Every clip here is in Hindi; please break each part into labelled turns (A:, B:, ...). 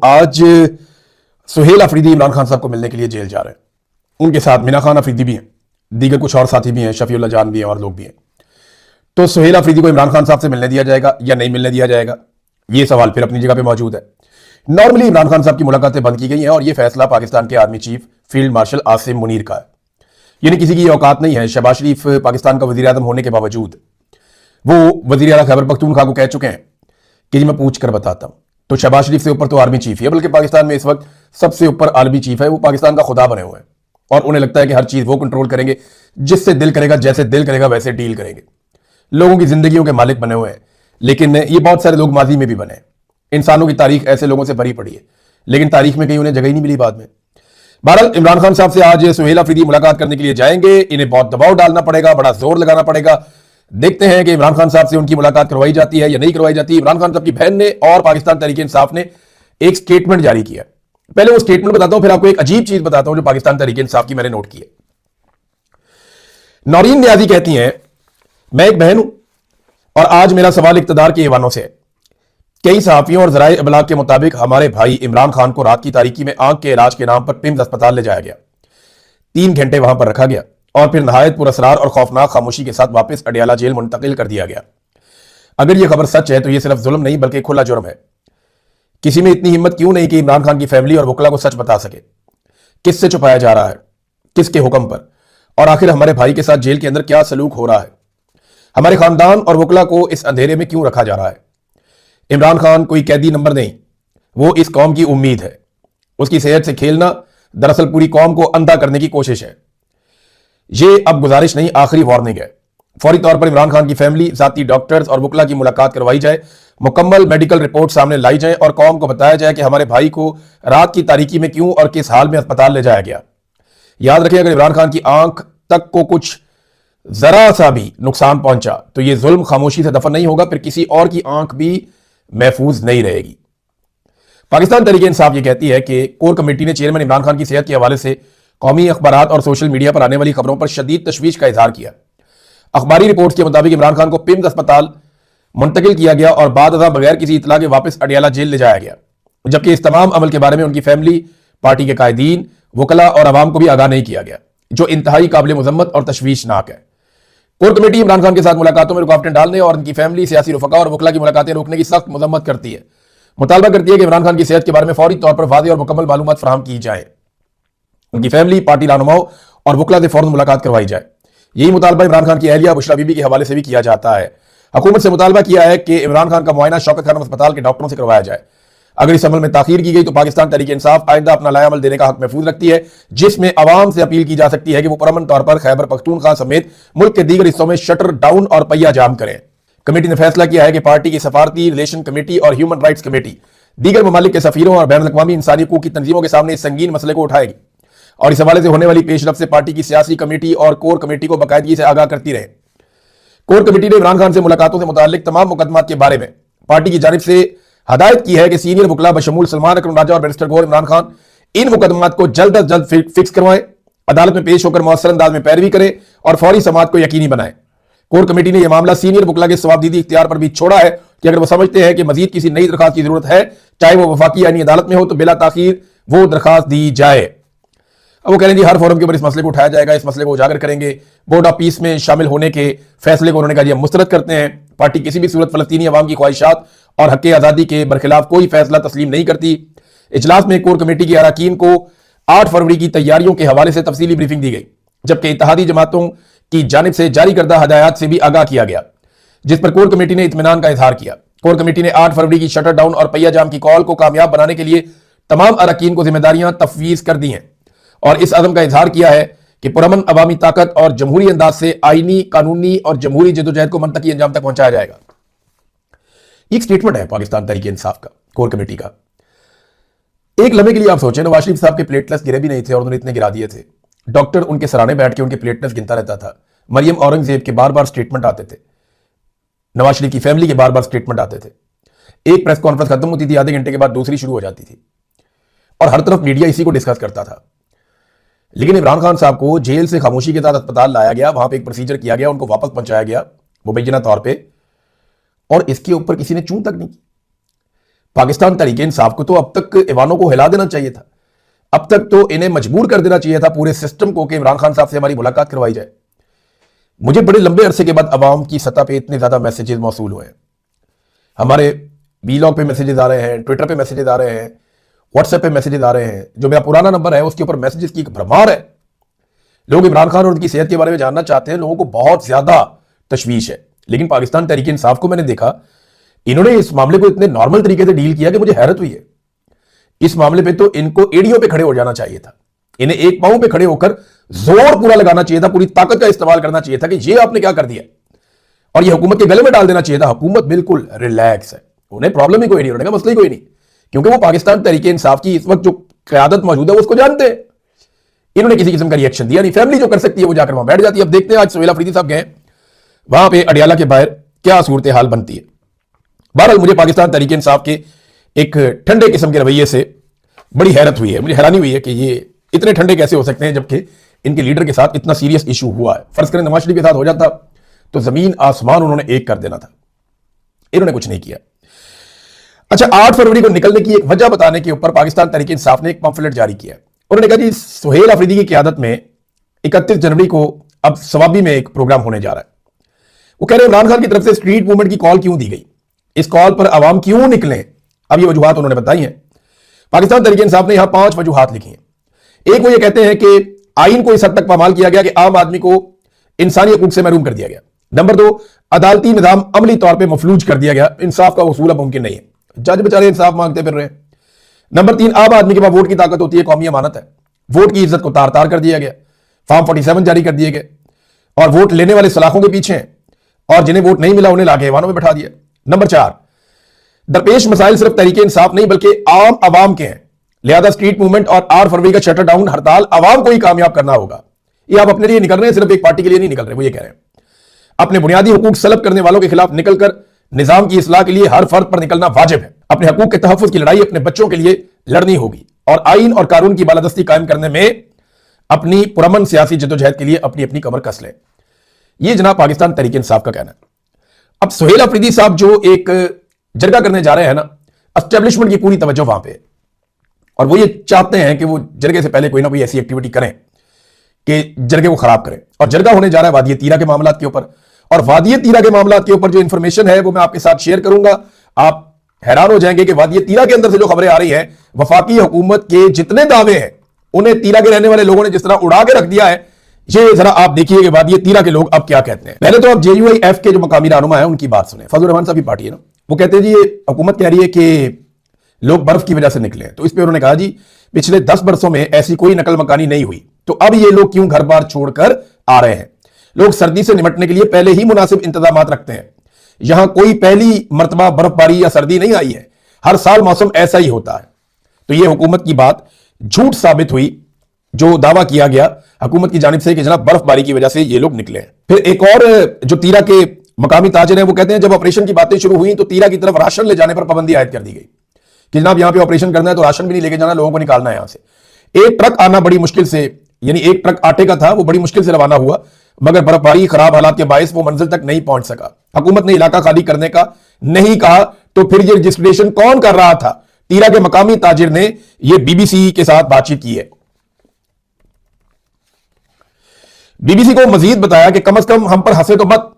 A: आज सुहेल अफरीदी इमरान खान साहब को मिलने के लिए जेल जा रहे हैं। उनके साथ मीना खान अफरीदी भी हैं, दीगर कुछ और साथी भी हैं, शफीउल्ला जान भी हैं और लोग भी हैं। तो सुहेल अफरीदी को इमरान खान साहब से मिलने दिया जाएगा या नहीं मिलने दिया जाएगा, यह सवाल फिर अपनी जगह पे मौजूद है। नॉर्मली इमरान खान साहब की मुलाकातें बंद की गई हैं और यह फैसला पाकिस्तान के army chief field marshal Asim Munir का है। यानी किसी की औकात नहीं है। शहबाज शरीफ पाकिस्तान का वजीर आजम होने के बावजूद वो वजीर आला खैबर पख्तूनख्वा को कह चुके हैं कि जी मैं पूछ कर बताता हूं। तो शहबाज शरीफ से ऊपर तो आर्मी चीफ ही है, बल्कि पाकिस्तान में इस वक्त सबसे ऊपर आर्मी चीफ है। वो पाकिस्तान का खुदा बने हुए हैं और उन्हें लगता है कि हर चीज वो कंट्रोल करेंगे, जिससे दिल करेगा, जैसे दिल करेगा वैसे डील करेंगे। लोगों की जिंदगियों के मालिक बने हुए हैं। लेकिन ये बहुत सारे लोग माजी में भी बने। इंसानों की तारीख ऐसे लोगों से भरी पड़ी है, लेकिन तारीख में कहीं उन्हें जगह ही नहीं मिली बाद में। बहरहाल इमरान खान साहब से आज सुहेल अफरीदी मुलाकात करने के लिए जाएंगे। इन्हें बहुत दबाव डालना पड़ेगा, बड़ा जोर लगाना पड़ेगा। देखते हैं कि इमरान खान साहब से उनकी मुलाकात करवाई जाती है या नहीं करवाई जाती। इमरान खान साहब की बहन ने और पाकिस्तान तहरीक इंसाफ ने एक स्टेटमेंट जारी किया। पहले वो स्टेटमेंट बताता हूं, फिर आपको एक अजीब चीज बताता हूं जो पाकिस्तान तहरीक इंसाफ की मैंने नोट की है। नौरीन नियाजी कहती हैं, मैं एक बहन हूं और आज मेरा सवाल इक्तदार के ईवानों से है। कई सहाफियों और जराए इबलाग के मुताबिक हमारे भाई इमरान खान को रात की तारीकी में आंख के इलाज के नाम पर पिम्स अस्पताल ले जाया गया। 3 घंटे वहां पर रखा गया और फिर नहायत पुरअसरार और खौफनाक खामोशी के साथ वापस अडियाला जेल मुंतकिल कर दिया गया। अगर यह खबर सच है तो यह सिर्फ जुल्म नहीं बल्कि खुला जुर्म है। किसी में इतनी हिम्मत क्यों नहीं कि इमरान खान की फैमिली और वकला को सच बता सके? किससे छुपाया जा रहा है, किसके हुक्म पर, और आखिर हमारे भाई के साथ जेल के अंदर क्या सलूक हो रहा है? हमारे खानदान और वकला को इस अंधेरे में क्यों रखा जा रहा है? इमरान खान कोई कैदी नंबर नहीं, वो इस कौम की उम्मीद है। उसकी सेहत से खेलना दरअसल पूरी कौम को अंधा करने की कोशिश है। यह अब गुजारिश नहीं, आखिरी वार्निंग है। फौरी तौर पर इमरान खान की फैमिली, जाती डॉक्टर्स और वकला की मुलाकात करवाई जाए, मुकम्मल मेडिकल रिपोर्ट सामने लाई जाए और कौम को बताया जाए कि हमारे भाई को रात की तारीकी में क्यों और किस हाल में अस्पताल ले जाया गया। याद रखें, अगर इमरान खान की आंख तक को कुछ जरा सा भी नुकसान पहुंचा तो यह जुल्म खामोशी से दफन नहीं होगा, फिर किसी और की आंख भी महफूज नहीं रहेगी। पाकिस्तान तहरीक इंसाफ यह कहती है कि कोर कमेटी ने चेयरमैन इमरान खान की सेहत के हवाले से कौमी अखबारात और सोशल मीडिया पर आने वाली खबरों पर शदीद तशवीश का इजहार किया। अखबारी रिपोर्ट्स के मुताबिक इमरान खान को पिम्स अस्पताल मुंतकिल किया गया और बाद बगैर किसी इतला के वापस अडियाला जेल ले जाया गया, जबकि इस तमाम अमल के बारे में उनकी फैमिली, पार्टी के कायदीन, वकला और अवाम को भी आगाह नहीं किया गया, जो इंतहाई काबिल मुजम्मत और तशवीशनाक है। कोर कमेटी इमरान खान के साथ मुलाकातों में रुकावटें डालने और उनकी फैमिली, सियासी रुफका और वकला की मुलाकातें रोकने की सख्त मजम्मत करती है। मुतालबा करती है कि इमरान खान की सेहत के बारे में फौरी तौर पर वाज़ेह और मुकम्मल मालूमात फराहम की जाए। उनकी फैमिली, पार्टी रहनुमाओं और वकला से फौरन मुलाकात करवाई जाए। यही मुतालबा इमरान खान की अहलिया बुशरा बीबी के हवाले से भी किया जाता है। हुकूमत से मुतालबा किया है कि इमरान खान का मुआयना शौकत खान अस्पताल के डॉक्टरों से करवाया जाए। अगर इस अमल में ताखीर की गई तो पाकिस्तान तहरीक इंसाफ आइंदा अपना लाया अमल देने का हक महफूज रखती है, जिसमें अवाम से अपील की जा सकती है कि वो पुरअमन तौर पर खैबर पख्तूनख्वा समेत मुल्क के दीगर हिस्सों में शटर डाउन और पहिया जाम करें। कमेटी ने फैसला किया है कि पार्टी की सफारती रिलेशन कमेटी और ह्यूमन राइट्स कमेटी दीगर ममालिक के सफीरों और बैन अवी इंसानी हकूक की तंजीमों के सामने इस संगीन मसले को उठाएगी और इस हवाले से होने वाली पेशरफ से पार्टी की सियासी कमेटी और कोर कमेटी को बाकायदगी से आगाह करती रहे। कोर कमेटी ने इमरान खान से मुलाकातों से मुताल्लिक तमाम मुकदमात के बारे में पार्टी की जानिब से हदायत की है कि सीनियर वकला बशमूल सलमान अकरम राजा और बैरिस्टर गौहर इमरान खान इन मुकदमात को जल्द अज जल्द फिक्स करवाएं, अदालत में पेश होकर मौसर अंदाज में पैरवी करें और फौरी समाअत को यकीनी बनाएं। कोर कमेटी ने यह मामला सीनियर वकला के सवाबदीदी इख्तियार पर भी छोड़ा है कि अगर वो समझते हैं कि मजीद किसी नई दरखास्त की जरूरत है, चाहे वो वफाकी यानी अदालत में हो, तो बिला ताखीर वो दरखास्त दी जाए। अब वो कह रहे हैं जी हर फोरम के ऊपर इस मसले को उठाया जाएगा, इस मसले को उजागर करेंगे। बोर्ड ऑफ पीस में शामिल होने के फैसले को उन्होंने कहा हम मुस्तरद करते हैं। पार्टी किसी भी सूरत फलस्तीनी अवाम की ख्वाहिशात और हक आज़ादी के बरखिलाफ कोई फैसला तस्लीम नहीं करती। इजलास में कोर कमेटी के अरकान को 8 फरवरी की तैयारियों के हवाले से तफसीली ब्रीफिंग दी गई, जबकि इत्तेहादी जमातों की जानिब से जारी करदा हदायत से भी आगाह किया गया, जिस पर कोर कमेटी ने इत्मीनान का इजहार किया। कोर कमेटी ने 8 फरवरी की शटर डाउन और पहिया जाम की कॉल को कामयाब बनाने के लिए तमाम अरकान को जिम्मेदारियां तफवीज कर दी हैं और इस अज़म का इजहार किया है कि पुरअमन अवामी ताकत और जमहूरी अंदाज से आईनी, कानूनी और जमहूरी जदोजहद को मंतकी अंजाम तक पहुंचाया जाएगा। एक स्टेटमेंट है पाकिस्तान तहरीक इंसाफ का, कोर कमेटी का। एक लम्हे के लिए आप सोचें, नवाज शरीफ साहब के प्लेटलेट्स गिरे भी नहीं थे और उन्होंने इतने गिरा दिए थे। डॉक्टर उनके सराहने बैठ के उनके प्लेटलेट्स गिनता रहता था। मरियम औरंगजेब के बार बार स्टेटमेंट आते थे, नवाज शरीफ की फैमिली के बार बार स्टेटमेंट आते थे। एक प्रेस कॉन्फ्रेंस खत्म होती थी, आधे घंटे के बाद दूसरी शुरू हो जाती थी और हर तरफ मीडिया इसी को डिस्कस करता था। लेकिन इमरान खान साहब को जेल से खामोशी के साथ अस्पताल लाया गया, वहां पे एक प्रोसीजर किया गया, उनको वापस पहुंचाया गया मुबैना तौर पे, और इसके ऊपर किसी ने चूं तक नहीं की। पाकिस्तान तरीके इंसाफ को तो अब तक ईवानों को हिला देना चाहिए था। अब तक तो इन्हें मजबूर कर देना चाहिए था पूरे सिस्टम को कि इमरान खान साहब से हमारी मुलाकात करवाई जाए। मुझे बड़े लंबे अरसे के बाद अवाम की सतह पे इतने ज्यादा मैसेजेस मौसूल हुए हैं। हमारे वीलॉग पे मैसेजेस आ रहे हैं, ट्विटर पे मैसेजेस आ रहे हैं, व्हाट्सएप पे मैसेजेस आ रहे हैं। जो मेरा पुराना नंबर है उसके ऊपर मैसेजेस की एक भरमार है। लोग इमरान खान और उनकी सेहत के बारे में जानना चाहते हैं। लोगों को बहुत ज्यादा तशवीश है। लेकिन पाकिस्तान तरीके इंसाफ को मैंने देखा, इन्होंने इस मामले को इतने नॉर्मल तरीके से डील किया कि मुझे हैरत हुई है। इस मामले पे तो इनको एड़ियों पे खड़े हो जाना चाहिए था। इन्हें एक पांव पे खड़े होकर जोर पूरा लगाना चाहिए था, पूरी ताकत का इस्तेमाल करना चाहिए था कि ये आपने क्या कर दिया, और ये हुकूमत के गले में डाल देना चाहिए था। हुकूमत बिल्कुल रिलैक्स है, उन्हें प्रॉब्लम ही कोई नहीं, उन्हें मसला ही कोई नहीं, क्योंकि वो पाकिस्तान तरीके इंसाफ की इस वक्त जो क़यादत मौजूद है वो उसको जानते हैं। इन्होंने किसी किस्म का रिएक्शन दिया नहीं। फैमिली जो कर सकती है वो जाकर वहां बैठ जाती है। अब देखते हैं आज सुहेल अफरीदी साहब गए वहां पे अडियाला के बाहर क्या सूरत हाल बनती है। बहरहाल मुझे पाकिस्तान तरीके इंसाफ के एक ठंडे किस्म के रवैये से बड़ी हैरत हुई है। मुझे हैरानी हुई है कि ये इतने ठंडे कैसे हो सकते हैं जबकि इनके लीडर के साथ इतना सीरियस इशू हुआ है। फर्ज करें नवाज शरीफ के साथ हो जाता तो जमीन आसमान उन्होंने एक कर देना था। इन्होंने कुछ नहीं किया। अच्छा, 8 फरवरी को निकलने की एक वजह बताने के ऊपर पाकिस्तान तरीके इंसाफ ने एक पंफलेट जारी किया। उन्होंने कहा जी सुहेल अफरीदी की क़यादत में 31 जनवरी को अब सवाबी में एक प्रोग्राम होने जा रहा है। वो कह रहे हैं इमरान खान की तरफ से स्ट्रीट मूवमेंट की कॉल क्यों दी गई, इस कॉल पर आवाम क्यों निकले। अब ये वजूहात उन्होंने बताई हैं। पाकिस्तान तरीके इंसाफ ने यहां 5 वजूहात लिखी हैं। एक, वो ये कहते हैं कि आइन को इस हद तक पामाल किया गया कि आम आदमी को इंसानी हकूक से महरूम कर दिया गया। नंबर 2, अदालती निजाम अमली तौर पर मफलूज कर दिया गया, इंसाफ का वसूल अब मुमकिन नहीं है, जज बेचारे इंसाफ मांगते फिर रहे हैं। नंबर 3, आम आदमी के पास वोट की ताकत होती है, कौमी अमानत है, वोट की इज्जत को तार तार कर दिया गया, फॉर्म 47 जारी कर दिए गए और वोट लेने वाले सलाखों के पीछे हैं और जिन्हें वोट नहीं मिला उन्हें लाके ऐवानों में बैठा दिया। नंबर 4, दरपेश मसाइल सिर्फ तरीके इंसाफ नहीं बल्कि आम आवाम के हैं, लिहाजा स्ट्रीट मूवमेंट और 8 फरवरी का शटर डाउन हड़ताल आवाम को ही कामयाब करना होगा। ये आप अपने लिए निकल रहे हैं, सिर्फ एक पार्टी के लिए नहीं निकल रहे। वो ये कह रहे हैं अपने बुनियादी हुकूक सलब करने वालों के खिलाफ निकलकर निजाम की इस्लाह के लिए हर फर्द पर निकलना वाजिब है। अपने हकूक के तहफ्फुज़ की लड़ाई अपने बच्चों के लिए लड़नी होगी और आइन और कानून की बालादस्ती कायम करने में अपनी पुरअमन सियासी जद्दोजहद के लिए अपनी अपनी कमर कस लें। यह जनाब पाकिस्तान तरीके इंसाफ का कहना है। अब सुहेल अफरीदी साहब जो एक जरगा करने जा रहे हैं ना, एस्टेब्लिशमेंट की पूरी तवज्जो वहां पे और वो ये चाहते हैं कि वो जरगे से पहले कोई ना कोई ऐसी एक्टिविटी करें कि जरगे को खराब करें। और जरगा होने जा रहा है वादी तीरा के मामला के ऊपर, और वादी तीरा के मामला के ऊपर जो इंफॉर्मेशन है वो मैं आपके साथ शेयर करूंगा। आप हैरान हो जाएंगे कि वादी तीरा के अंदर से जो खबरें आ रही हैं, वफाकी हुकूमत के जितने दावे हैं उन्हें तीरा के रहने वाले लोगों ने जिस तरह उड़ा के रख दिया है, ये जरा आप देखिए कि वादी तीरा के लोग अब क्या कहते हैं। पहले तो आप JUIF के जो मकामी रहनुमा है उनकी बात सुने। फजल रहमान साहब की पार्टी है ना, वो कहते हैं जी ये हुकूमत कह रही है कि लोग बर्फ की वजह से निकले। तो इस पर उन्होंने कहा जी पिछले 10 बरसों में ऐसी कोई नकल मकानी नहीं हुई, तो अब ये लोग क्यों घर बार छोड़कर आ रहे हैं। लोग सर्दी से निपटने के लिए पहले ही मुनासिब इंतजाम रखते हैं। यहां कोई पहली मर्तबा बर्फबारी या सर्दी नहीं आई है, हर साल मौसम ऐसा ही होता है। तो यह हुकूमत की बात झूठ साबित हुई जो दावा किया गया हुकूमत की जानिब से कि जनाब बर्फबारी की वजह से ये लोग निकले हैं। फिर एक और जो तीरा के मकामी ताजिर हैं वो कहते हैं जब ऑपरेशन की बातें शुरू हुई तो तीरा की तरफ राशन ले जाने पर पाबंदी आयद कर दी गई कि जनाब यहां पे ऑपरेशन करना है तो राशन भी नहीं लेके जाना, लोगों को निकालना है यहां से। एक ट्रक आना बड़ी मुश्किल से, यानी एक ट्रक आटे का था वो बड़ी मुश्किल से रवाना हुआ, मगर बर्फबारी खराब हालात के बायस वो मंजिल तक नहीं पहुंच सका। हुकूमत ने इलाका खाली करने का नहीं कहा, तो फिर ये रजिस्ट्रेशन कौन कर रहा था। तीरा के मकामी ताजिर ने ये BBC के साथ बातचीत की है। BBC को मजीद बताया कि कम से कम हम पर हंसे तो मत।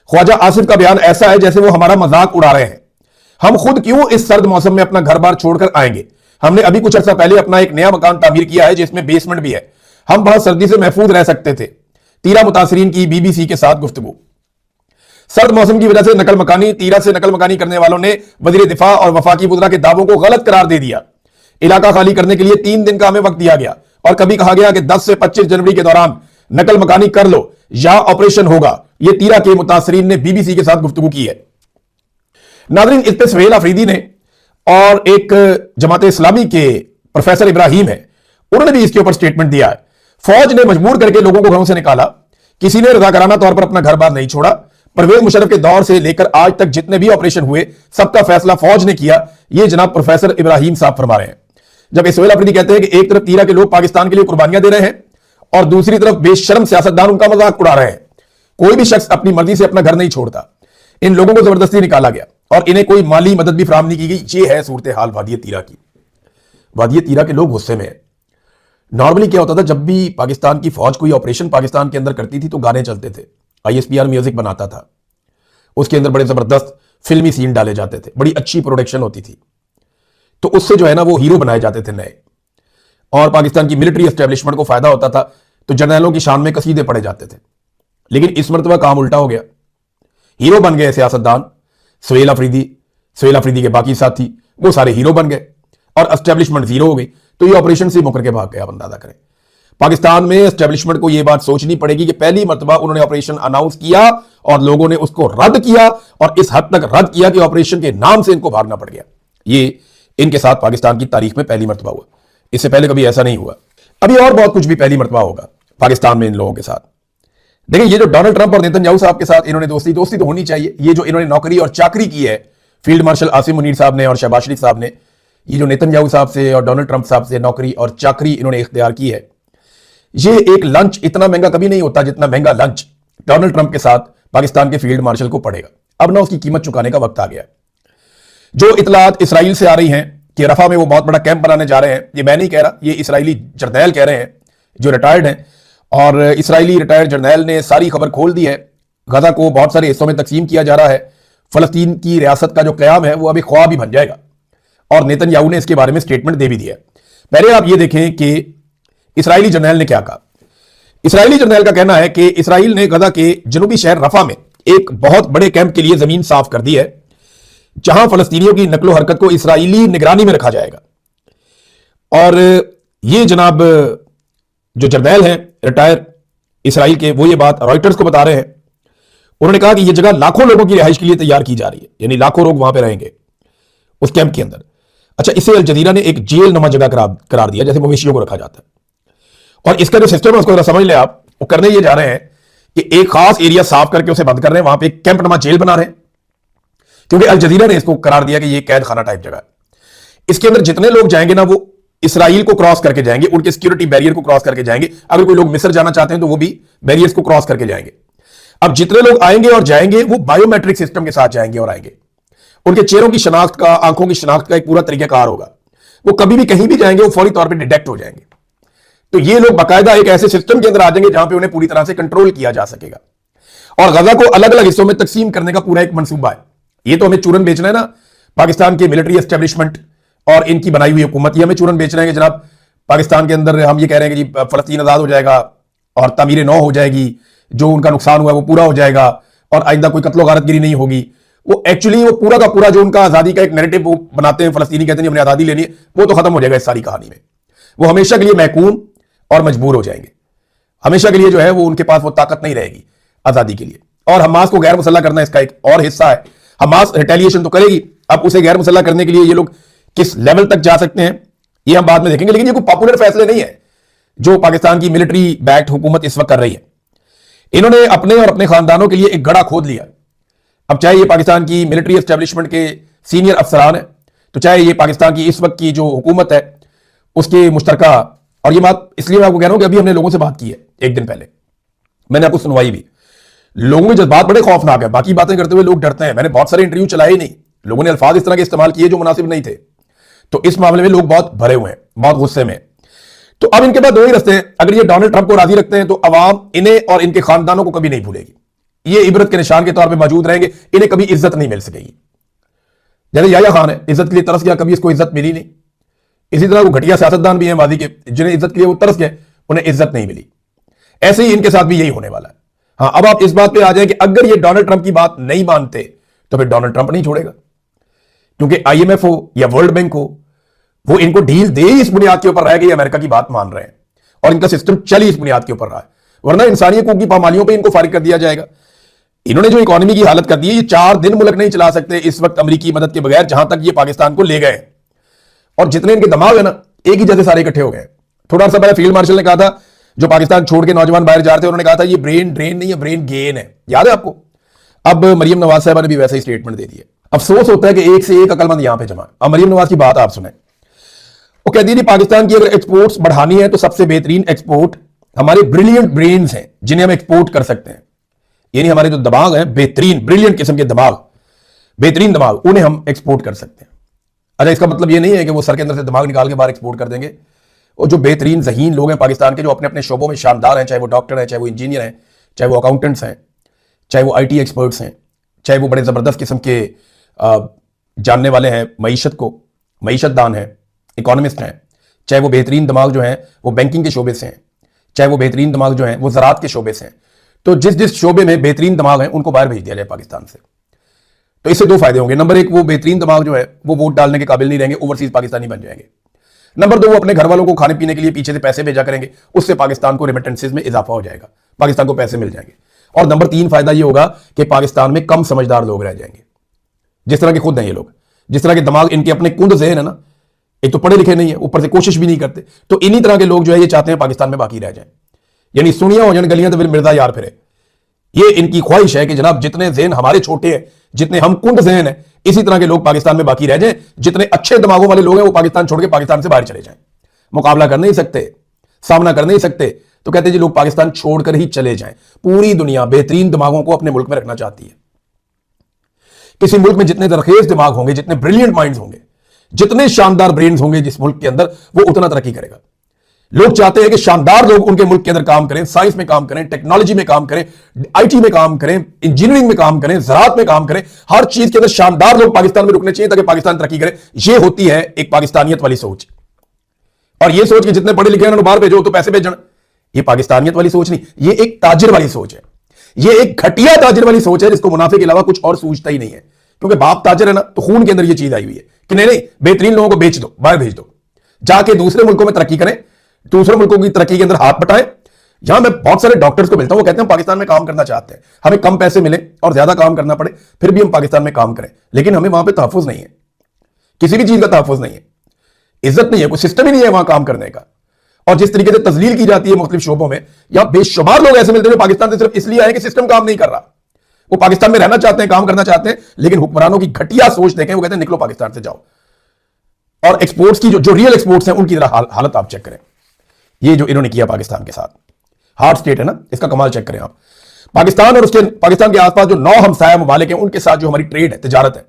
A: ख्वाजा आसिफ का बयान ऐसा है जैसे वो हमारा मजाक उड़ा रहे हैं। हम खुद क्यों इस सर्द मौसम में अपना घर बार छोड़कर आएंगे। हमने अभी कुछ अर्सा पहले अपना एक नया मकान तामीर किया है जिसमें बेसमेंट भी है, हम बहुत सर्दी से महफूज रह सकते थे। तीरा मुतासरीन की BBC के साथ गुफ्तगू। सर्द मौसम की वजह से नकल मकानी, तीरा से नकल मकानी करने वालों ने वजीर दिफा और वफाकी वज़रा के दावों को गलत करार दे दिया। इलाका खाली करने के लिए 3 दिन का हमें वक्त दिया गया और कभी कहा गया कि 10 से 25 जनवरी के दौरान नकल मकानी कर लो, यहां ऑपरेशन होगा। यह तीरा के मुतासरीन ने BBC के साथ गुफ्तगू की है। नाज़रीन, इस पर सुहेल अफरीदी ने और एक जमात इस्लामी के प्रोफेसर इब्राहिम है, उन्होंने भी इसके ऊपर स्टेटमेंट दिया है। फौज ने मजबूर करके लोगों को घरों से निकाला, किसी ने रजाकाराना तौर पर अपना घर बार नहीं छोड़ा। परवेज मुशर्रफ के दौर से लेकर आज तक जितने भी ऑपरेशन हुए सबका फैसला फौज ने किया, ये जनाब प्रोफेसर इब्राहिम साहब फरमा रहे हैं। जब सुहेल अफरीदी कहते हैं कि एक तरफ तीरा के लोग पाकिस्तान के लिए कुर्बानियां दे रहे हैं और दूसरी तरफ बेशर्म सियासतदान उनका मजाक उड़ा रहे हैं। कोई भी शख्स अपनी मर्जी से अपना घर नहीं छोड़ता, इन लोगों को जबरदस्ती निकाला गया। और इन्हें कोई माली मदद भी फराहम नहीं की गई। ये है सूरत हाल वादी तीरा की। वादी तीरा के लोग गुस्से में हैं। नॉर्मली क्या होता था, जब भी पाकिस्तान की फौज कोई ऑपरेशन पाकिस्तान के अंदर करती थी तो गाने चलते थे, ISPR म्यूजिक बनाता था, उसके अंदर बड़े जबरदस्त फिल्मी सीन डाले जाते थे, बड़ी अच्छी प्रोडक्शन होती थी, तो उससे जो है ना वो हीरो बनाए जाते थे नए, और पाकिस्तान की मिलिट्री एस्टेब्लिशमेंट को फायदा होता था, तो जर्नैलों की शान में कसीदे पड़े जाते थे। लेकिन इस मरतबा काम उल्टा हो गया, हीरो बन गए सियासतदान, सुहेल अफरीदी के बाकी साथी, वो सारे हीरो बन गए और एस्टेब्लिशमेंट जीरो हो गई। तो ये ऑपरेशन से मुकर के भाग गया। आप अंदाजा करें, पाकिस्तान में एस्टेब्लिशमेंट को यह बात सोचनी पड़ेगी कि पहली मरतबा उन्होंने ऑपरेशन अनाउंस किया और लोगों ने उसको रद्द किया, और इस हद तक रद्द किया कि ऑपरेशन के नाम से इनको भागना पड़ गया। ये इनके साथ पाकिस्तान की तारीख में पहली मरतबा हुआ, इससे पहले कभी ऐसा नहीं हुआ। अभी और बहुत कुछ भी पहली मरतबा होगा पाकिस्तान में इन लोगों के साथ। देखिए, ये जो डोनाल्ड ट्रंप और नेतन्याहू साहब के साथ इन्होंने दोस्ती तो होनी चाहिए। ये जो इन्होंने नौकरी और चाकरी की है फील्ड मार्शल आसिम मुनीर साहब ने और शहबाज शरीफ साहब ने, ये जो नेतन्याहू साहब से और डोनाल्ड ट्रंप साहब से नौकरी और चाकरी इन्होंने इख्तियार की है, ये एक लंच इतना महंगा कभी नहीं होता जितना महंगा लंच डोनाल्ड ट्रंप के साथ पाकिस्तान के फील्ड मार्शल को पड़ेगा। अब ना उसकी कीमत चुकाने का वक्त आ गया। जो इतलात इसराइल से आ रही हैं कि रफा में वो बहुत बड़ा कैंप बनाने जा रहे हैं, ये मैं नहीं कह रहा, ये इसराइली जर्नैल कह रहे हैं जो रिटायर्ड हैं, और इसराइली रिटायर्ड जर्नैल ने सारी खबर खोल दी है। गजा को बहुत सारे हिस्सों में तकसीम किया जा रहा है, फलस्तीन की रियासत का जो क़याम है वो अभी ख्वाब ही बन जाएगा, और नेतन्याहू ने इसके बारे में स्टेटमेंट दे भी दिया है। पहले आप ये देखें कि इसराइली जर्नैल ने क्या कहा। इसराइली जर्नैल का कहना है कि इसराइल ने गजा के जनूबी शहर रफा में एक बहुत बड़े कैंप के लिए जमीन साफ कर दी है, जहां फलस्तीनियों की नकलो हरकत को इसराइली निगरानी में रखा जाएगा। और ये जनाब जो जर्नैल हैं रिटायर इसराइल के, वो ये बात रॉयटर्स को बता रहे हैं। उन्होंने कहा कि यह जगह लाखों लोगों की रिहाइश के लिए तैयार की जा रही है, यानी लाखों लोग वहां पर रहेंगे उस कैंप के अंदर। अच्छा, इसे अल जजीरा ने एक जेल नुमा जगह करार दिया, जैसे मवेशियों को रखा जाता है। और इसका जो सिस्टम है उसको जरा समझ ले आप। वो करने ये जा रहे हैं कि एक खास एरिया साफ करके उसे बंद कर रहे हैं, वहां पे एक कैंप नुमा जेल बना रहे हैं, क्योंकि अल जजीरा ने इसको करार दिया कि ये कैद खाना टाइप जगह है। इसके अंदर जितने लोग जाएंगे ना वो इसराइल को क्रॉस करके जाएंगे, उनके सिक्योरिटी बैरियर को क्रॉस करके जाएंगे। अगर कोई लोग मिस्र जाना चाहते हैं तो वो भी बैरियर्स को क्रॉस करके जाएंगे। अब जितने लोग आएंगे और जाएंगे वो बायोमेट्रिक सिस्टम के साथ जाएंगे और आएंगे। उनके चेहरों की शनाख्त का, आंखों की शनाख्त का एक पूरा तरीकाकार होगा। वो कभी भी कहीं भी जाएंगे वो फौरी तौर पर डिटेक्ट हो जाएंगे। तो ये लोग बाकायदा एक ऐसे सिस्टम के अंदर आ जाएंगे जहां पे उन्हें पूरी तरह से कंट्रोल किया जा सकेगा। और गजा को अलग अलग हिस्सों में तकसीम करने का पूरा एक मंसूबा है। ये तो हमें चूरन बेचना है ना, पाकिस्तान के मिलिट्री एस्टेब्लिशमेंट और इनकी बनाई हुई हुकूमत, ये हमें चूरन बेचना है कि जनाब पाकिस्तान के अंदर हम ये कह रहे हैं कि जी फलस्तीन आजाद हो जाएगा और तामीर नौ हो जाएगी, जो उनका नुकसान हुआ है वो पूरा हो जाएगा और आइंदा कोई कत्लो गारतगिरी नहीं होगी। वो एक्चुअली वो पूरा का पूरा जो उनका आजादी का एक नैरेटिव वो बनाते हैं, फलस्तीनी कहते हैं हमने आजादी लेनी है, वो तो खत्म हो जाएगा इस सारी कहानी में। वो हमेशा के लिए महकूम और मजबूर हो जाएंगे। हमेशा के लिए जो है वो उनके पास वो ताकत नहीं रहेगी आजादी के लिए। और हमास को गैर मुसल्लह करना इसका एक और हिस्सा है। हमास रिटेलिएशन तो करेगी, अब उसे गैर मुसल्लह करने के लिए ये लोग किस लेवल तक जा सकते हैं ये हम बाद में देखेंगे। लेकिन ये कोई पॉपुलर फैसले नहीं है जो पाकिस्तान की मिलिट्री बैक्ड हुकूमत इस वक्त कर रही है। इन्होंने अपने और अपने खानदानों के लिए एक गड़ा खोद लिया। अब चाहे ये पाकिस्तान की मिलिट्री एस्टेब्लिशमेंट के सीनियर अफसरान है, तो चाहे ये पाकिस्तान की इस वक्त की जो हुकूमत है उसके मुश्तरका, और ये बात इसलिए मैं आपको कह रहा हूं कि अभी हमने लोगों से बात की है एक दिन पहले, मैंने आपको सुनवाई भी। लोगों के जज्बात बड़े खौफनाक है, बाकी बातें करते हुए लोग डरते हैं। मैंने बहुत सारे इंटरव्यू चलाए ही नहीं, लोगों ने अल्फाज इस तरह के इस्तेमाल किए जो मुनासिब नहीं थे। तो इस मामले में लोग बहुत भरे हुए हैं, बहुत गुस्से में। तो अब इनके पास दो ही रास्ते हैं। अगर ये डोनाल्ड ट्रंप को राजी रखते हैं तो अवाम इन्हें और इनके खानदानों को कभी नहीं भूलेगी, ये इबरत के निशान के तौर पर मौजूद रहेंगे, इन्हें कभी इज्जत नहीं मिल सकेगी। जैसे याया खान है, इज्जत के लिए तरस गया, कभी इसको इज्जत मिली नहीं। इसी तरह वो घटिया सियासतदान भी हैं मादी के, जिन्हें इज्जत के लिए वो तरस गए, उन्हें इज्जत नहीं मिली। ऐसे ही इनके साथ भी यही होने वाला है। हाँ, अब आप इस बात पे आ जाए कि अगर ये डोनाल्ड ट्रंप की बात नहीं मानते तो फिर डोनाल्ड ट्रंप नहीं छोड़ेगा, क्योंकि IMF हो या वर्ल्ड बैंक हो, वो इनको ढील दे ही इस बुनियाद के ऊपर रहा है कि ये अमेरिका की बात मान रहे हैं और इनका सिस्टम चल ही इस बुनियाद के ऊपर रहा है। वरना इंसानी हकूक की पामालियों पर इनको फारिग कर दिया जाएगा। इन्होंने जो इकोनॉमी की हालत कर दी है, ये 4 दिन मुल्क नहीं चला सकते इस वक्त अमेरिकी मदद के बगैर, जहां तक ये पाकिस्तान को ले गए। और जितने इनके दिमाग है ना, एक ही जैसे सारे इकट्ठे हो गए। थोड़ा सा पहले फील्ड मार्शल ने कहा था, जो पाकिस्तान छोड़ के नौजवान बाहर जा रहे थे, उन्होंने कहा था ये ब्रेन ड्रेन नहीं है, ब्रेन गेन है। याद है आपको? अब मरियम नवाज साहबा ने भी वैसा ही स्टेटमेंट दे दिया। अफसोस होता है कि एक से एक अकलमंद यहां पे जमा। अब मरियम नवाज की बात आप सुने, वो कहती है पाकिस्तान की अगर एक्सपोर्ट्स बढ़ानी है तो सबसे बेहतरीन एक्सपोर्ट हमारे ब्रिलियंट ब्रेन्स हैं, जिन्हें हम एक्सपोर्ट कर सकते हैं। यानी हमारे जो दिमाग हैं, बेहतरीन ब्रिलियंट किस्म के दिमाग, बेहतरीन दिमाग, उन्हें हम एक्सपोर्ट कर सकते हैं। अच्छा, इसका मतलब ये नहीं है कि वो सर के अंदर से दिमाग निकाल के बाहर एक्सपोर्ट कर देंगे। और जो बेहतरीन ज़हीन लोग हैं पाकिस्तान के, जो अपने अपने शोबों में शानदार हैं, चाहे वो डॉक्टर हैं, चाहे वो इंजीनियर हैं, चाहे वो अकाउंटेंट्स हैं, चाहे वो IT एक्सपर्ट्स हैं, चाहे वो बड़े ज़बरदस्त किस्म के जानने वाले हैं मईशत को, मईशतदान हैं, इकोनॉमिस्ट हैं, चाहे वो बेहतरीन दिमाग जो हैं वो बैंकिंग के शोबे से हैं, चाहे वो बेहतरीन दिमाग जो हैं वो ज़राअत के शोबे से हैं। तो जिस जिस शोबे में बेहतरीन दिमाग हैं उनको बाहर भेज दिया जाए पाकिस्तान से। तो इससे दो फायदे होंगे। नंबर एक, वो बेहतरीन दिमाग जो है वो वोट डालने के काबिल नहीं रहेंगे, ओवरसीज पाकिस्तानी बन जाएंगे। नंबर दो, वो अपने घर वालों को खाने पीने के लिए पीछे से पैसे भेजा करेंगे, उससे पाकिस्तान को रेमिटेंसेज में इजाफा हो जाएगा, पाकिस्तान को पैसे मिल जाएंगे। और नंबर तीन फायदा ये होगा कि पाकिस्तान में कम समझदार लोग रह जाएंगे, जिस तरह के खुद हैं ये लोग, जिस तरह के दिमाग इनके अपने कुंद ज़हन है ना, एक तो पढ़े लिखे नहीं है, ऊपर से कोशिश भी नहीं करते। तो इन्हीं तरह के लोग जो है ये चाहते हैं पाकिस्तान में बाकी रह जाए, यानी सुनिया हो जाए गलियां तो फिर मिर्जा यार फिरे। ये इनकी ख्वाहिश है कि जनाब जितने ज़हन हमारे छोटे हैं, जितने हम कुंद ज़हन हैं, इसी तरह के लोग पाकिस्तान में बाकी रह जाएं। जितने अच्छे दिमागों वाले लोग हैं वो पाकिस्तान छोड़ के पाकिस्तान से बाहर चले जाएं। मुकाबला कर नहीं सकते, सामना कर नहीं सकते, तो कहते हैं जी लोग पाकिस्तान छोड़कर ही चले जाएं। पूरी दुनिया बेहतरीन दिमागों को अपने मुल्क में रखना चाहती है। किसी मुल्क में जितने दरखेज दिमाग होंगे, जितने ब्रिलियंट माइंड्स होंगे, जितने शानदार ब्रेन्स होंगे जिस मुल्क के अंदर, वो उतना तरक्की करेगा। लोग चाहते हैं कि शानदार लोग उनके मुल्क के अंदर काम करें, साइंस में काम करें, टेक्नोलॉजी में काम करें, IT में काम करें, इंजीनियरिंग में काम करें, ज़राअत में काम करें। हर चीज के अंदर शानदार लोग पाकिस्तान में रुकने चाहिए ताकि पाकिस्तान तरक्की करे। यह होती है एक पाकिस्तानियत वाली सोच। और यह सोच कि जितने पढ़े लिखे हैं उन्होंने बाहर भेजो तो पैसे भेजना, यह पाकिस्तानियत वाली सोच नहीं, यह एक ताजिर वाली सोच है। यह एक घटिया ताजिर वाली सोच है जिसको मुनाफे के अलावा कुछ और सूझता ही नहीं है। क्योंकि बाप ताजिर है ना, तो खून के अंदर यह चीज आई हुई है कि नहीं नहीं, बेहतरीन लोगों को बेच दो, बाहर भेज दो, जाके दूसरे मुल्कों में तरक्की करें, दूसरे मुल्कों की तरक्की के अंदर हाथ बटाएं। यहां मैं बहुत सारे डॉक्टर्स को मिलता हूं, वो कहते हैं पाकिस्तान में काम करना चाहते हैं, हमें कम पैसे मिले और ज्यादा काम करना पड़े, फिर भी हम पाकिस्तान में काम करें, लेकिन हमें वहां पे तहफ्फुज नहीं है, किसी भी चीज का तहफ्फुज नहीं है, इज्जत नहीं है, कोई सिस्टम ही नहीं है वहां काम करने का। और जिस तरीके से तजलील की जाती है मुख्तलिफ शोबों में, यहां बेशुमार लोग ऐसे मिलते हैं पाकिस्तान से सिर्फ इसलिए आए कि सिस्टम काम नहीं कर रहा। वो पाकिस्तान में रहना चाहते हैं, काम करना चाहते हैं, लेकिन हुक्मरानों की घटिया सोच देखें, वो कहते हैं निकलो पाकिस्तान से जाओ। और एक्सपोर्ट्स की जो रियल एक्सपोर्ट्स हैं उनकी जरा हालत आप चेक करें। ये जो इन्होंने किया पाकिस्तान के साथ, हार्ड स्टेट है ना, इसका कमाल चेक करें आप। पाकिस्तान और उसके पाकिस्तान के आसपास जो 9 हमसाया ममालिक हैं उनके साथ जो हमारी ट्रेड है, तिजारत है,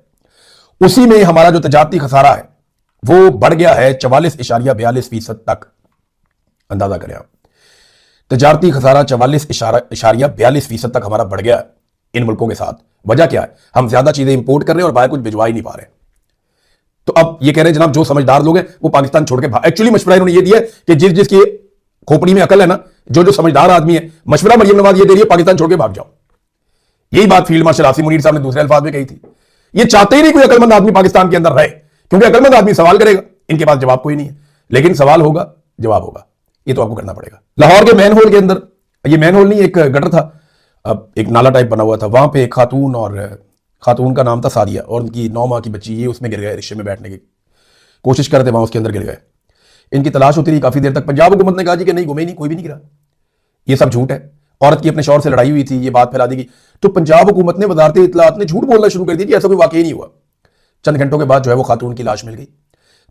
A: उसी में हमारा जो तजारती खसारा है वो बढ़ गया है 44.42% तक। अंदाजा करें आप, तजारती खसारा 44.42% तक हमारा बढ़ गया इन मुल्कों के साथ। वजह क्या है? हम ज्यादा चीजें इंपोर्ट कर रहे हैं और बाहर कुछ भिजवा ही नहीं पा रहे। तो अब ये कह रहे हैं जनाब जो समझदार लोग हैं वो पाकिस्तान छोड़ के भाग। एक्चुअली मशवरा इन्होंने ये दिया है कि जिस जिसकी खोपड़ी में अकल है ना, जो जो समझदार आदमी है, मशवरा मरियम नवाज ये दे रही है पाकिस्तान छोड़ के भाग जाओ। यही बात फील्ड मार्शल आसिम मुनीर साहब ने दूसरे अल्फाज में कही थी। ये चाहते ही नहीं कोई अकलमंद आदमी पाकिस्तान के अंदर रहे, क्योंकि अकलमंद आदमी सवाल करेगा, इनके पास जवाब कोई नहीं है, लेकिन सवाल होगा, जवाब होगा, ये तो आपको करना पड़ेगा। लाहौर के मैन होल के अंदर, ये मैन होल नहीं, एक गटर था, अब एक नाला टाइप बना हुआ था, वहां पे एक खातून, और खातून का नाम था सादिया, और उनकी 9 माह की बच्ची, ये उसमें गिर गए, रिक्शे में बैठने की कोशिश करते वहां उसके अंदर गिर गए। इनकी तलाश होती रही काफी देर तक। पंजाब हुकूमत ने कहा जी कि नहीं, गुमे नहीं, कोई भी नहीं गिरा, ये सब झूठ है। औरत की अपने शौहर से लड़ाई हुई थी, ये बात फैला दी गई, तो पंजाब हुकूमत ने, वजारत इत्तलात ने झूठ बोलना शुरू कर दिया कि ऐसा कोई वाकई नहीं हुआ। चंद घंटों के बाद जो है वो खातून की लाश मिल गई।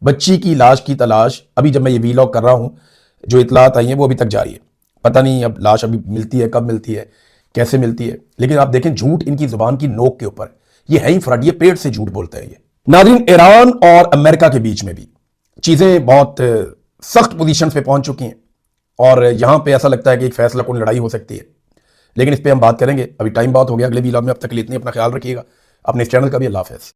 A: बच्ची की लाश की तलाश अभी जब मैं ये वीलॉग कर रहा हूं, जो इत्तलात आई हैं वो अभी तक जारी है। पता नहीं अब लाश अभी मिलती है, कब मिलती है, कैसे मिलती है, लेकिन आप देखें झूठ इनकी जुबान की नोक के ऊपर, ये है ही फ्रॉड, ये पेट से झूठ बोलते हैं ये। नाज़रीन, ईरान और अमेरिका के बीच में भी चीजें बहुत सख्त पोजीशन पे पहुंच चुकी हैं और यहां पे ऐसा लगता है कि एक फैसला कुन लड़ाई हो सकती है, लेकिन इस पे हम बात करेंगे, अभी टाइम बहुत हो गया। अगले वीलॉग में अब तक के लिए इतनी, अपना ख्याल रखिएगा, अपने इस चैनल का भी। अल्लाह हाफ़िज़।